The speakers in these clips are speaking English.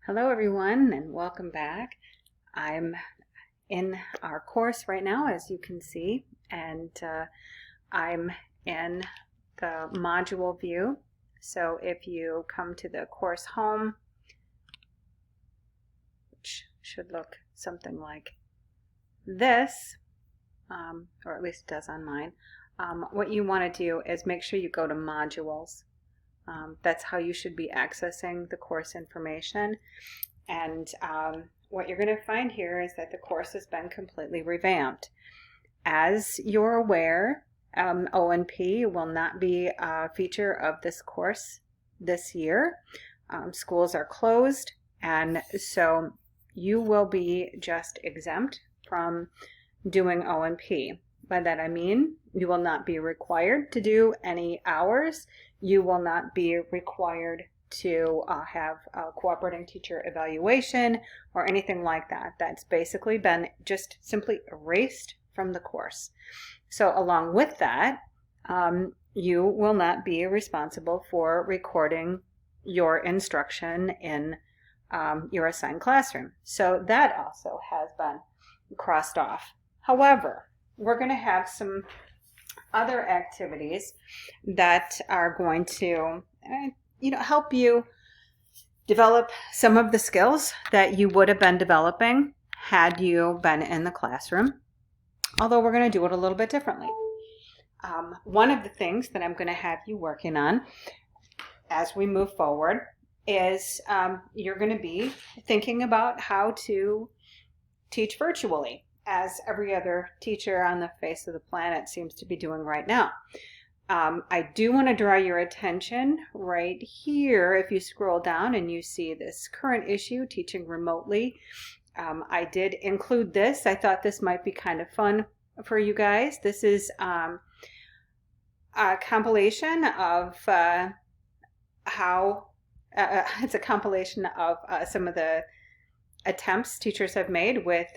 Hello everyone and welcome back. I'm in our course right now, as you can see, and I'm in the module view. So if you come to the course home, which should look something like this, or at least it does on mine, what you want to do is make sure you go to modules. That's how you should be accessing the course information. And what you're going to find here is that the course has been completely revamped. As you're aware, O&P will not be a feature of this course this year. Schools are closed, and so you will be just exempt from doing O&P. By that I mean you will not be required to do any hours. You will not be required to have a cooperating teacher evaluation or anything like that. That's basically been just simply erased from the course. So along with that, you will not be responsible for recording your instruction in your assigned classroom. So that also has been crossed off. However, we're going to have some other activities that are going to help you develop some of the skills that you would have been developing had you been in the classroom, although we're going to do it a little bit differently. One of the things that I'm going to have you working on as we move forward is you're going to be thinking about how to teach virtually, as every other teacher on the face of the planet seems to be doing right now. I do want to draw your attention right here. If you scroll down and you see this current issue, teaching remotely, I did include this. I thought this might be kind of fun for you guys. This is a compilation of it's a compilation of some of the attempts teachers have made with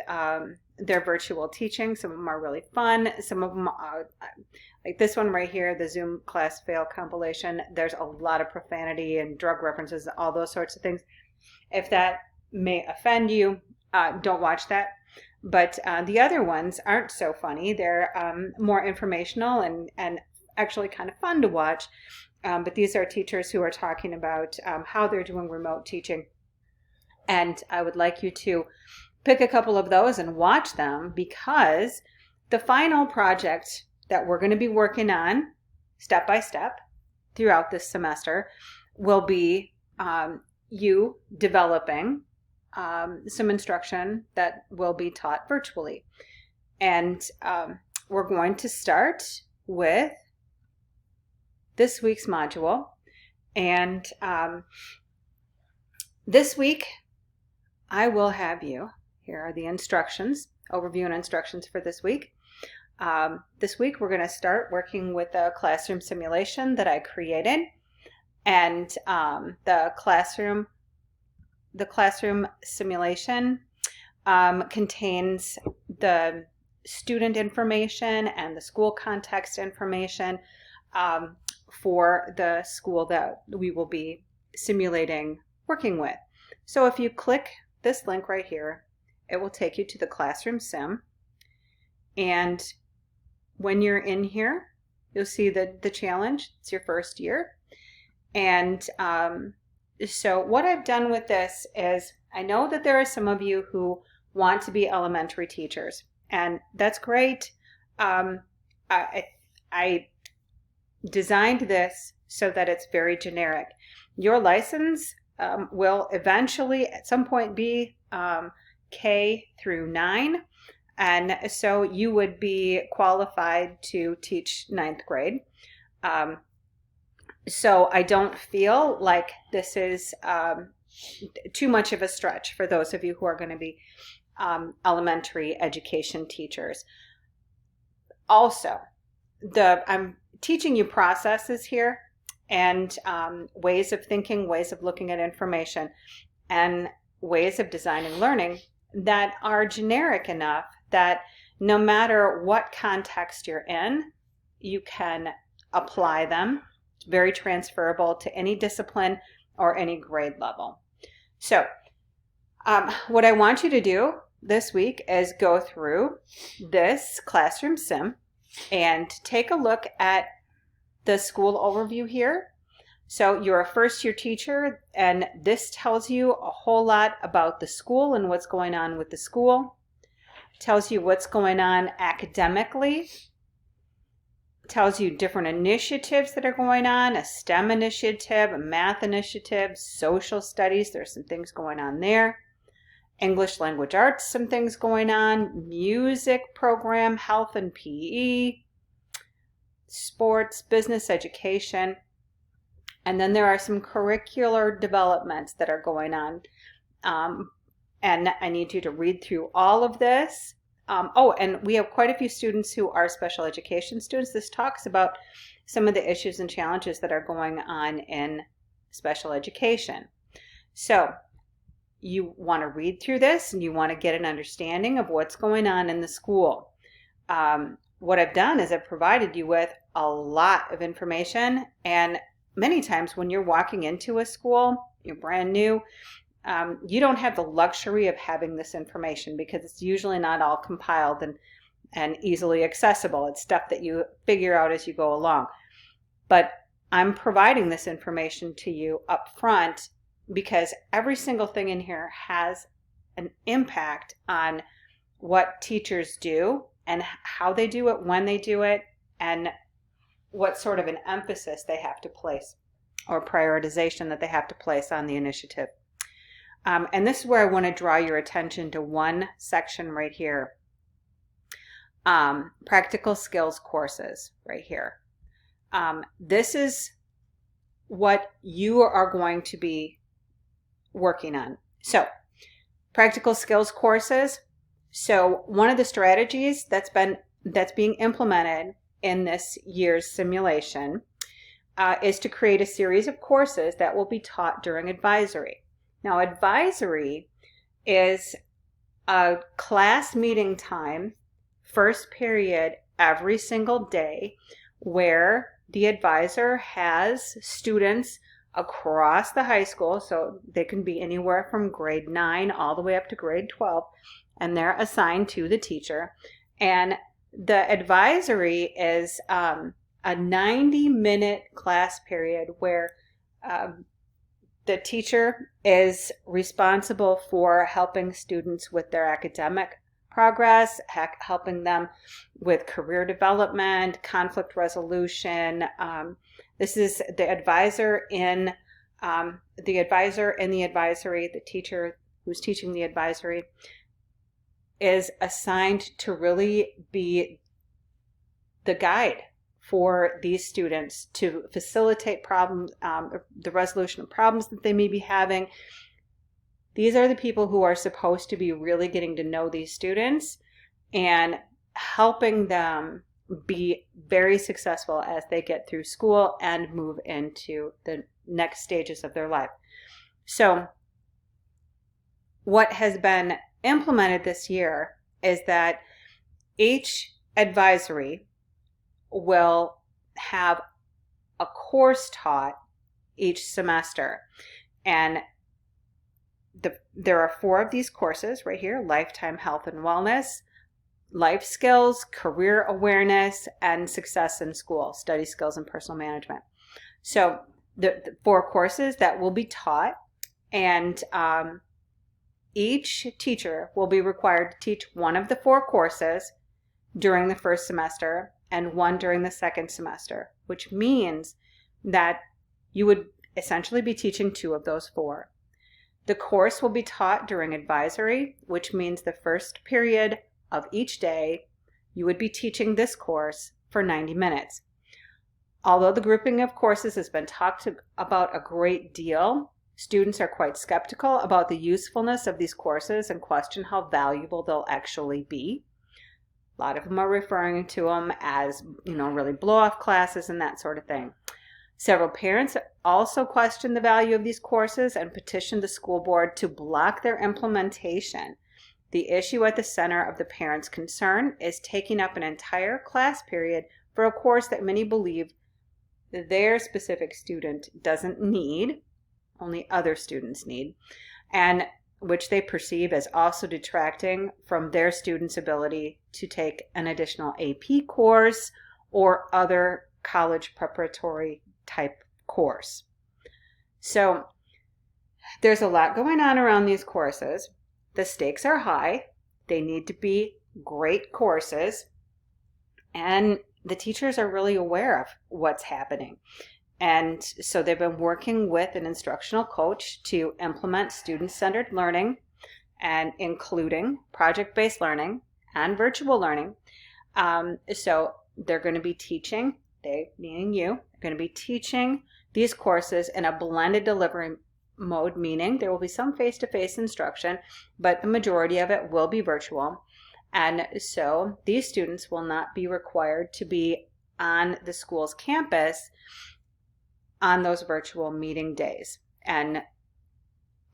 their virtual teaching. Some of them are really fun. Some of them are, like this one right here, the Zoom class fail compilation. There's a lot of profanity and drug references, all those sorts of things. If that may offend you, don't watch that. But the other ones aren't so funny. They're more informational and actually kind of fun to watch. But these are teachers who are talking about how they're doing remote teaching. And I would like you to pick a couple of those and watch them, because the final project that we're going to be working on step by step throughout this semester will be you developing some instruction that will be taught virtually. And we're going to start with this week's module. And this week, I will have you, here are the instructions, overview and instructions for this week. This week we're going to start working with a classroom simulation that I created. And the classroom simulation contains the student information and the school context information for the school that we will be simulating working with. So if you click this link right here, it will take you to the classroom sim. And when you're in here, you'll see the challenge. It's your first year. And so what I've done with this is, I know that there are some of you who want to be elementary teachers, and that's great. I designed this so that it's very generic. Your license will eventually at some point be K through 9, and so you would be qualified to teach 9th grade. So I don't feel like this is too much of a stretch for those of you who are going to be elementary education teachers. Also, I'm teaching you processes here and ways of thinking, ways of looking at information, and ways of designing learning that are generic enough that no matter what context you're in, you can apply them. It's very transferable to any discipline or any grade level. So What I want you to do this week is go through this classroom sim and take a look at the school overview here. So you're a first year teacher, and this tells you a whole lot about the school and what's going on with the school. It tells you what's going on academically. It tells you different initiatives that are going on, a STEM initiative, a math initiative, social studies. There's some things going on there. English language arts, some things going on, music program, health and PE, sports, business education. And then there are some curricular developments that are going on. And I need you to read through all of this. And we have quite a few students who are special education students. This talks about some of the issues and challenges that are going on in special education. So you want to read through this and you want to get an understanding of what's going on in the school. What I've done is I've provided you with a lot of information, and many times when you're walking into a school, you're brand new, you don't have the luxury of having this information because it's usually not all compiled and easily accessible. It's stuff that you figure out as you go along. But I'm providing this information to you up front because every single thing in here has an impact on what teachers do and how they do it, when they do it, and what sort of an emphasis they have to place or prioritization that they have to place on the initiative. And this is where I want to draw your attention to one section right here. Practical skills courses right here. This is what you are going to be working on. So, practical skills courses. So, one of the strategies that's being implemented in this year's simulation is to create a series of courses that will be taught during advisory. Now, advisory is a class meeting time, first period every single day, where the advisor has students across the high school, so they can be anywhere from grade 9 all the way up to grade 12, and they're assigned to the teacher. And the advisory is a 90-minute class period where the teacher is responsible for helping students with their academic progress, helping them with career development, conflict resolution. This is the advisor in the advisory, the teacher who's teaching the advisory is assigned to really be the guide for these students to facilitate problems, the resolution of problems that they may be having. These are the people who are supposed to be really getting to know these students and helping them be very successful as they get through school and move into the next stages of their life. So what has been implemented this year is that each advisory will have a course taught each semester. And there are 4 of these courses right here: Lifetime Health and Wellness, Life Skills, Career Awareness, and Success in School, Study Skills and Personal Management. So the 4 courses that will be taught, and each teacher will be required to teach one of the 4 courses during the first semester and one during the second semester, which means that you would essentially be teaching 2 of those 4. The course will be taught during advisory, which means the first period of each day, you would be teaching this course for 90 minutes. Although the grouping of courses has been talked about a great deal, students are quite skeptical about the usefulness of these courses and question how valuable they'll actually be. A lot of them are referring to them as, really blow-off classes and that sort of thing. Several parents also question the value of these courses and petitioned the school board to block their implementation. The issue at the center of the parents' concern is taking up an entire class period for a course that many believe their specific student doesn't need, only other students need, and which they perceive as also detracting from their students' ability to take an additional AP course or other college preparatory type course. So there's a lot going on around these courses. The stakes are high. They need to be great courses. And the teachers are really aware of what's happening. And so they've been working with an instructional coach to implement student-centered learning and including project-based learning and virtual learning. So they're going to be teaching, they meaning you, are going to be teaching these courses in a blended delivery mode, meaning there will be some face-to-face instruction, but the majority of it will be virtual. And so these students will not be required to be on the school's campus on those virtual meeting days. And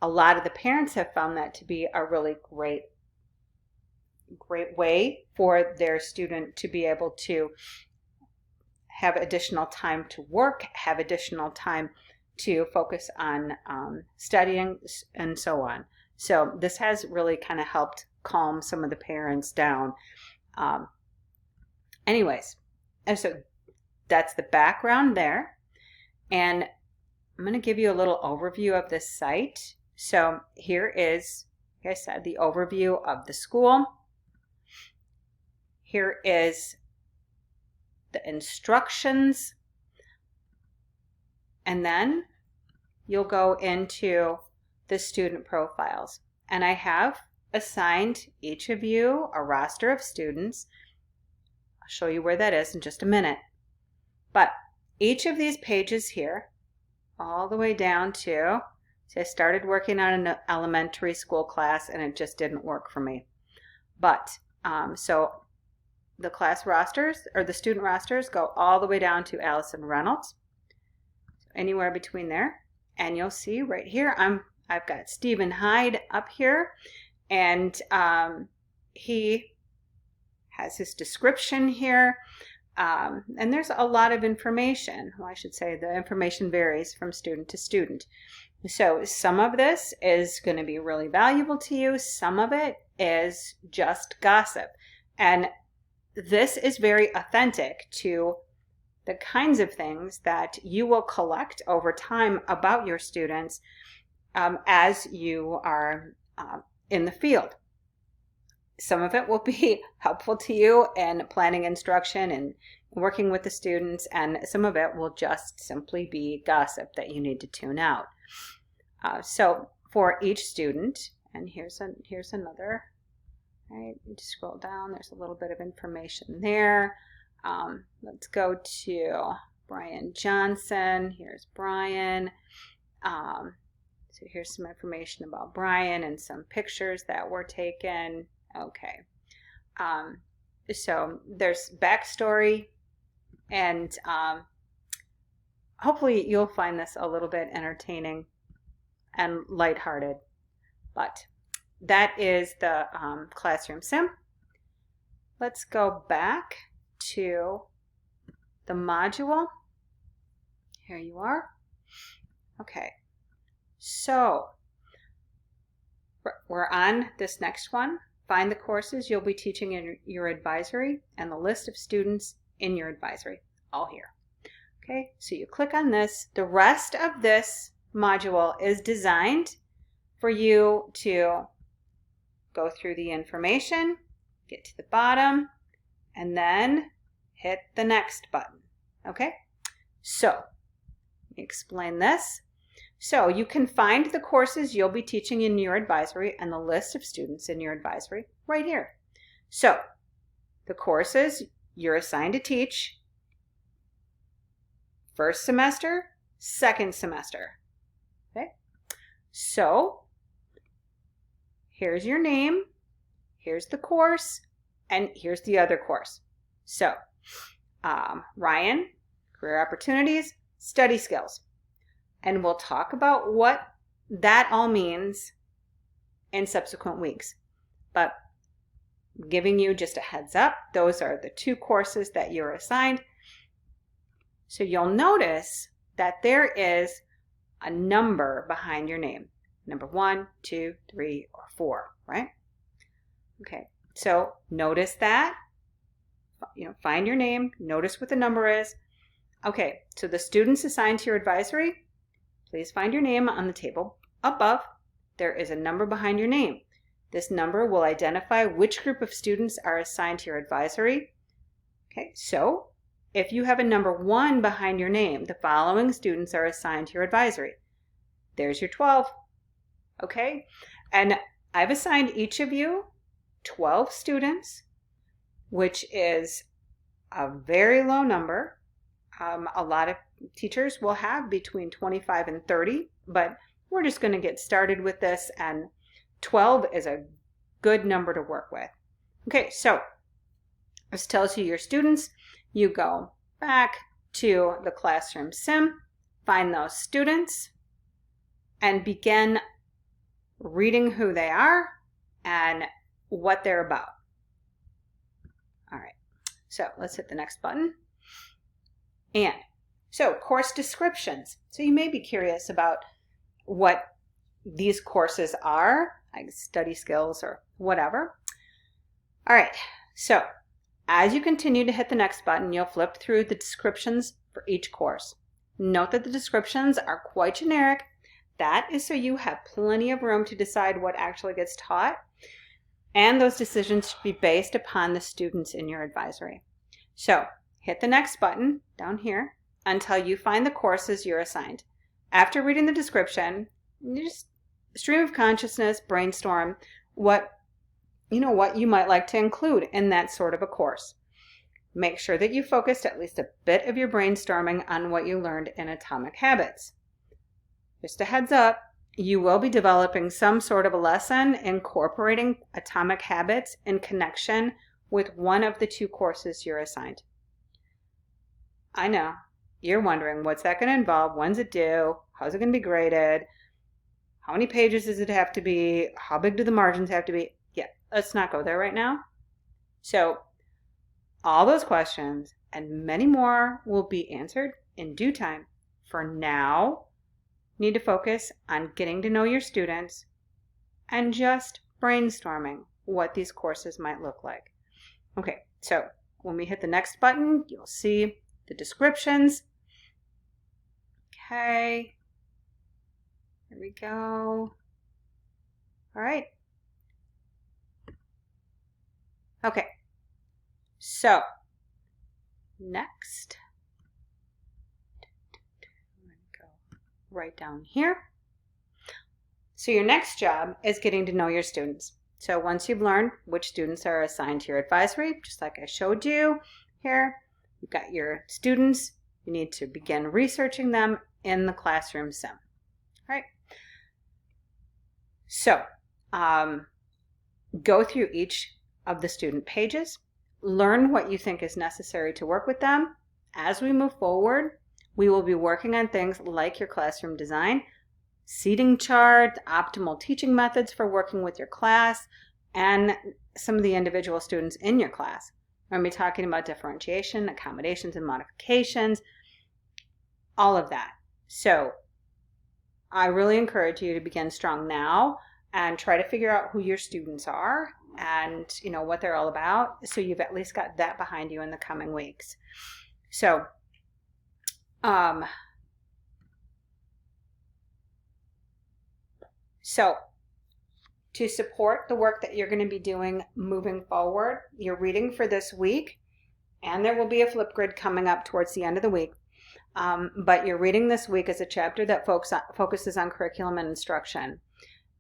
a lot of the parents have found that to be a really great way for their student to be able to have additional time to work, have additional time to focus on studying, and so on. So this has really kind of helped calm some of the parents down. Anyways, and so that's the background there. And I'm going to give you a little overview of this site. So here is, like I said, the overview of the school. Here is the instructions. And then you'll go into the student profiles. And I have assigned each of you a roster of students. I'll show you where that is in just a minute. But each of these pages here, all the way down to, so I started working on an elementary school class and it just didn't work for me. But, so the class rosters, or the student rosters, go all the way down to Allison Reynolds. So anywhere between there. And you'll see right here, I've got Stephen Hyde up here, and he has his description here. And there's a lot of information. Well, I should say the information varies from student to student. So some of this is going to be really valuable to you. Some of it is just gossip. And this is very authentic to the kinds of things that you will collect over time about your students as you are in the field. Some of it will be helpful to you in planning instruction and working with the students, and some of it will just simply be gossip that you need to tune out. So for each student, and here's another, right, you just scroll down, there's a little bit of information there. Let's go to Brian Johnson. Here's Brian. So here's some information about Brian and some pictures that were taken. Okay. So there's backstory, and hopefully you'll find this a little bit entertaining and lighthearted. But that is the classroom sim. Let's go back to the module. Here you are. Okay. So we're on this next one. Find the courses you'll be teaching in your advisory and the list of students in your advisory, all here. Okay, so you click on this. The rest of this module is designed for you to go through the information, get to the bottom, and then hit the next button. Okay, so let me explain this. So you can find the courses you'll be teaching in your advisory and the list of students in your advisory right here. So the courses you're assigned to teach first semester, second semester. Okay, so here's your name, here's the course, and here's the other course. So Ryan, Career Opportunities, Study Skills. And we'll talk about what that all means in subsequent weeks. But giving you just a heads up, those are the two courses that you're assigned. So you'll notice that there is a number behind your name. number 1, 2, 3, or 4, right? Okay, so notice that. Find your name, notice what the number is. Okay, so the students assigned to your advisory, please find your name on the table above. There is a number behind your name. This number will identify which group of students are assigned to your advisory. Okay, so if you have a number 1 behind your name, the following students are assigned to your advisory. There's your 12. Okay, and I've assigned each of you 12 students, which is a very low number. A lot of teachers will have between 25 and 30, but we're just going to get started with this, and 12 is a good number to work with. Okay, so this tells you your students. You go back to the classroom sim, find those students, and begin reading who they are and what they're about. All right, so let's hit the next button. And so course descriptions. So you may be curious about what these courses are, like study skills or whatever. All right, so as you continue to hit the next button, you'll flip through the descriptions for each course. Note that the descriptions are quite generic. That is so you have plenty of room to decide what actually gets taught, and those decisions should be based upon the students in your advisory. So hit the next button down here until you find the courses you're assigned. After reading the description, you just stream of consciousness, brainstorm what you might like to include in that sort of a course. Make sure that you focused at least a bit of your brainstorming on what you learned in Atomic Habits. Just a heads up, you will be developing some sort of a lesson incorporating Atomic Habits in connection with one of the 2 courses you're assigned. I know, you're wondering, what's that going to involve? When's it due? How's it going to be graded? How many pages does it have to be? How big do the margins have to be? Yeah, let's not go there right now. So all those questions and many more will be answered in due time. For now, you need to focus on getting to know your students and just brainstorming what these courses might look like. Okay, so when we hit the next button, you'll see the descriptions. Okay, here we go. All right. Okay, so next, I'm going to go right down here. So your next job is getting to know your students. So once you've learned which students are assigned to your advisory, just like I showed you here, you've got your students, you need to begin researching them in the classroom sim. All right. So go through each of the student pages, learn what you think is necessary to work with them. As we move forward, we will be working on things like your classroom design, seating chart, optimal teaching methods for working with your class, and some of the individual students in your class. We're going to be talking about differentiation, accommodations, and modifications, all of that. So I really encourage you to begin strong now and try to figure out who your students are and what they're all about, so you've at least got that behind you in the coming weeks. So to support the work that you're going to be doing moving forward, your reading for this week, and there will be a Flipgrid coming up towards the end of the week, but your reading this week is a chapter that focuses on curriculum and instruction.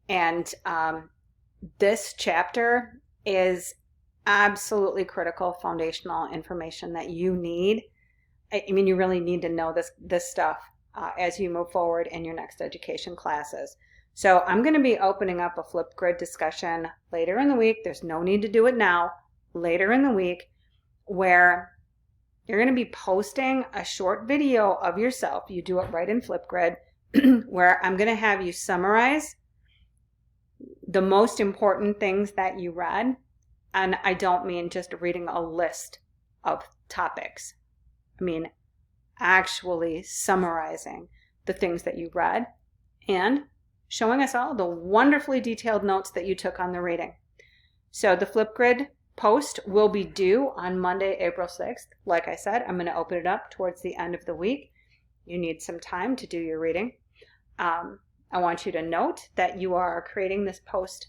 And this chapter is absolutely critical foundational information that you need. I mean, you really need to know this stuff as you move forward in your next education classes. So I'm going to be opening up a Flipgrid discussion later in the week. There's no need to do it now. Later in the week, where you're going to be posting a short video of yourself. You do it right in Flipgrid, where I'm going to have you summarize the most important things that you read. And I don't mean just reading a list of topics. I mean actually summarizing the things that you read and showing us all the wonderfully detailed notes that you took on the reading. So the Flipgrid post will be due on Monday, April 6th. Like I said, I'm going to open it up towards the end of the week. You need some time to do your reading. I want you to note that you are creating this post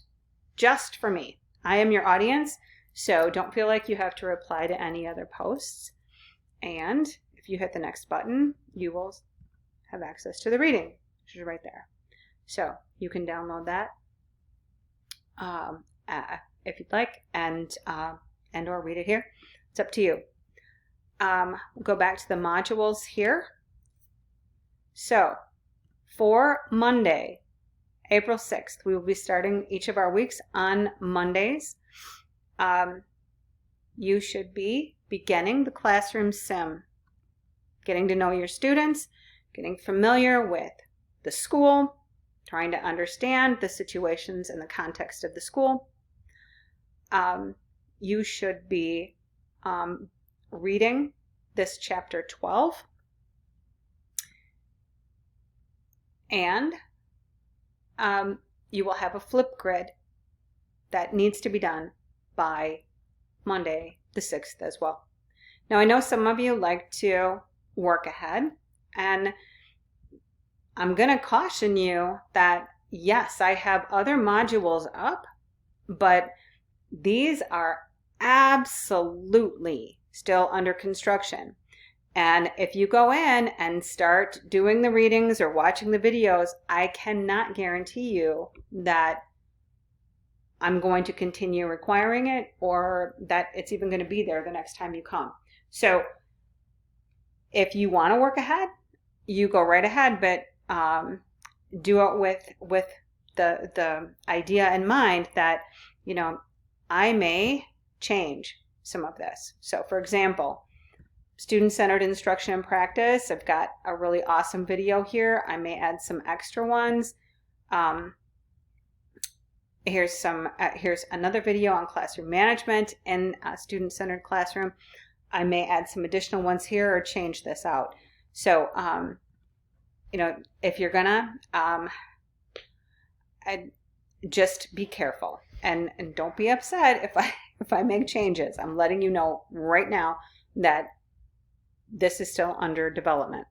just for me. I am your audience, so don't feel like you have to reply to any other posts. And if you hit the next button, you will have access to the reading, which is right there. So you can download that if you'd like, and or read it here. It's up to you. We'll go back to the modules here. So for Monday, April 6th, we will be starting each of our weeks on Mondays. You should be beginning the classroom sim, getting to know your students, getting familiar with the school, trying to understand the situations and the context of the school. You should be reading this chapter 12. And you will have a Flipgrid that needs to be done by Monday the 6th as well. Now, I know some of you like to work ahead, and I'm going to caution you that, yes, I have other modules up, but these are absolutely still under construction. And if you go in and start doing the readings or watching the videos, I cannot guarantee you that I'm going to continue requiring it or that it's even going to be there the next time you come. So if you want to work ahead, you go right ahead, but do it with the idea in mind that, you know, I may change some of this. So for example, student-centered instruction and practice, I've got a really awesome video here. I may add some extra ones. Here's another video on classroom management in a student-centered classroom. I may add some additional ones here or change this out. So, you know, if you're gonna, just be careful and don't be upset if I make changes. I'm letting you know right now that this is still under development.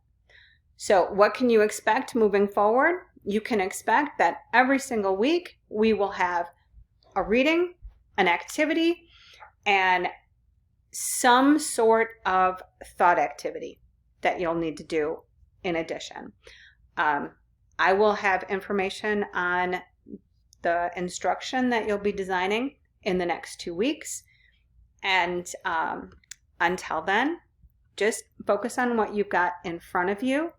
So what can you expect moving forward? You can expect that every single week we will have a reading, an activity, and some sort of thought activity that you'll need to do in addition. I will have information on the instruction that you'll be designing in the next 2 weeks. And until then, just focus on what you've got in front of you.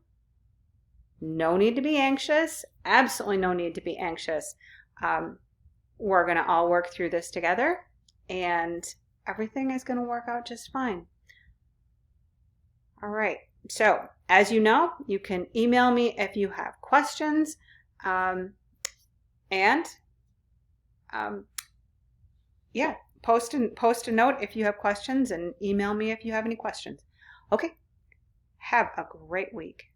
No need to be anxious. Absolutely no need to be anxious. We're going to all work through this together, and everything is going to work out just fine. All right. So, as you know, you can email me if you have questions. Yeah, post a note if you have questions and email me if you have any questions. Okay. Have a great week.